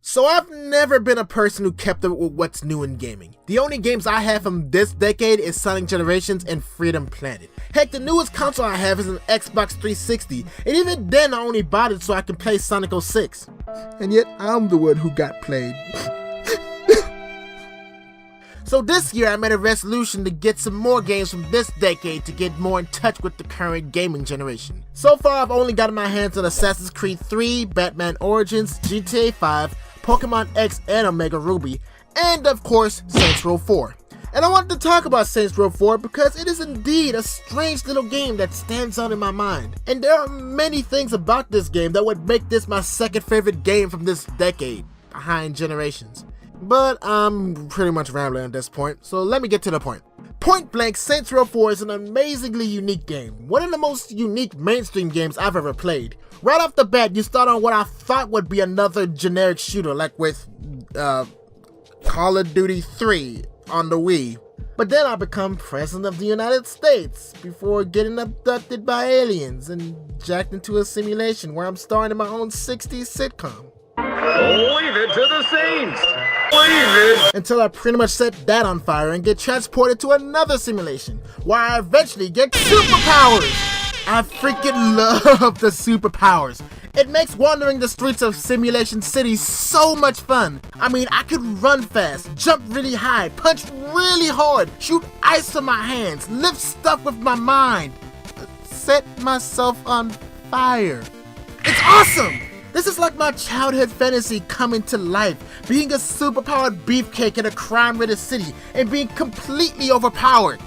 So I've never been a person who kept up with what's new in gaming. The only games I have from this decade is Sonic Generations and Freedom Planet. Heck, the newest console I have is an Xbox 360, and even then I only bought it so I can play Sonic 06. And yet I'm the one who got played. So this year I made a resolution to get some more games from this decade to get more in touch with the current gaming generation. So far I've only gotten my hands on Assassin's Creed 3, Batman Origins, GTA 5, Pokemon X and Omega Ruby, and of course Saints Row 4. And I wanted to talk about Saints Row 4 because it is indeed a strange little game that stands out in my mind. And there are many things about this game that would make this my second favorite game from this decade, behind generations. But I'm pretty much rambling at this point, so let me get to the point. Point blank, Saints Row 4 is an amazingly unique game. One of the most unique mainstream games I've ever played. Right off the bat, you start on what I thought would be another generic shooter, like with Call of Duty 3 on the Wii. But then I become President of the United States before getting abducted by aliens and jacked into a simulation where I'm starring in my own 60s sitcom. Leave it to the Saints! Leave it! Until I pretty much set that on fire and get transported to another simulation, where I eventually get superpowers! I freaking love the superpowers. It makes wandering the streets of Simulation City so much fun. I mean, I could run fast, jump really high, punch really hard, shoot ice from my hands, lift stuff with my mind, set myself on fire. It's awesome! This is like my childhood fantasy coming to life, being a superpowered beefcake in a crime-ridden city and being completely overpowered.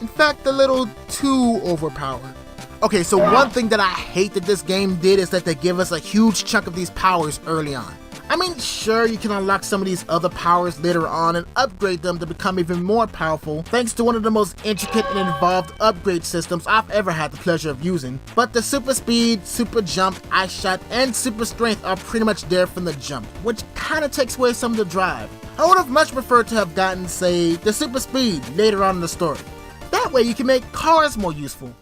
In fact, a little too overpowered. Okay, so one thing that I hate that this game did is that they give us a huge chunk of these powers early on. I mean, sure, you can unlock some of these other powers later on and upgrade them to become even more powerful thanks to one of the most intricate and involved upgrade systems I've ever had the pleasure of using. But the super speed, super jump, ice shot, and super strength are pretty much there from the jump, which kinda takes away some of the drive. I would have much preferred to have gotten, say, the super speed later on in the story. That way you can make cars more useful.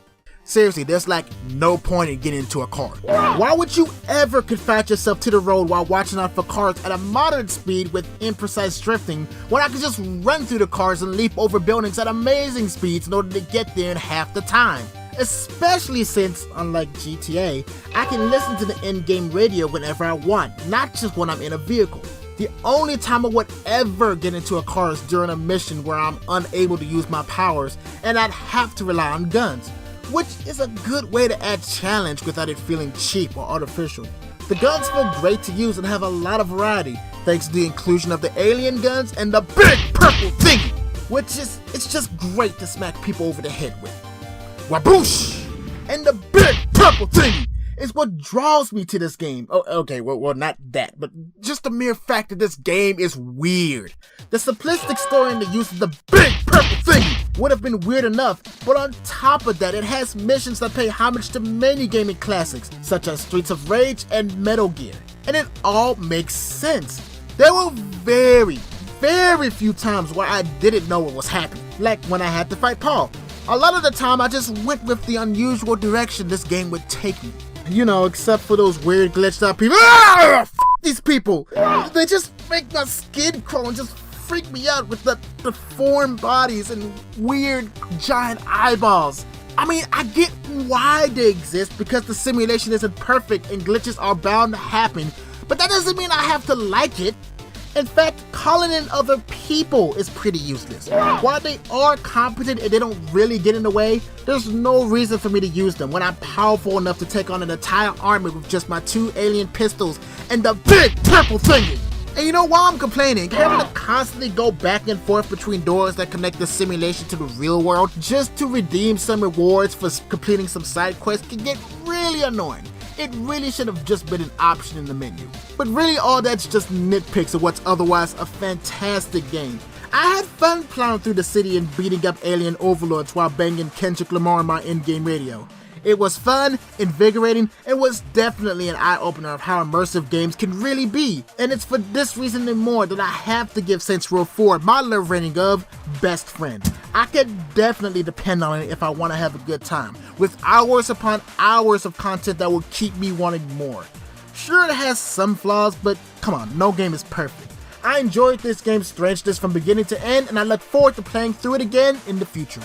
Seriously, there's like no point in getting into a car. Why would you ever confine yourself to the road while watching out for cars at a moderate speed with imprecise drifting when I could just run through the cars and leap over buildings at amazing speeds in order to get there in half the time? Especially since, unlike GTA, I can listen to the in-game radio whenever I want, not just when I'm in a vehicle. The only time I would ever get into a car is during a mission where I'm unable to use my powers and I'd have to rely on guns, which is a good way to add challenge without it feeling cheap or artificial. The guns feel great to use and have a lot of variety, thanks to the inclusion of the alien guns and the big purple thingy, which is, it's just great to smack people over the head with. Waboosh! And the big purple thingy is what draws me to this game. Oh, okay, well, not that, but just the mere fact that this game is weird. The simplistic story and the use of the big purple thingy would have been weird enough, but on top of that, it has missions that pay homage to many gaming classics, such as Streets of Rage and Metal Gear. And it all makes sense. There were very few times where I didn't know what was happening, like when I had to fight Paul. A lot of the time, I just went with the unusual direction this game would take me. You know, except for those weird glitched out people. Ah, f these people! They just make my skin crawl and just freak me out with the deformed bodies and weird giant eyeballs. I mean, I get why they exist because the simulation isn't perfect and glitches are bound to happen, but that doesn't mean I have to like it. In fact, calling in other people is pretty useless. While they are competent and they don't really get in the way, there's no reason for me to use them when I'm powerful enough to take on an entire army with just my 2 alien pistols and the big purple thingy. And you know, while I'm complaining, having to constantly go back and forth between doors that connect the simulation to the real world just to redeem some rewards for completing some side quests can get really annoying. It really should have just been an option in the menu. But really all that's just nitpicks of what's otherwise a fantastic game. I had fun plowing through the city and beating up alien overlords while banging Kendrick Lamar on my in-game radio. It was fun, invigorating, and was definitely an eye-opener of how immersive games can really be. And it's for this reason and more that I have to give Saints Row 4 my love rating of best friend. I can definitely depend on it if I want to have a good time, with hours upon hours of content that will keep me wanting more. Sure, it has some flaws, but come on, no game is perfect. I enjoyed this game's strangeness from beginning to end, and I look forward to playing through it again in the future.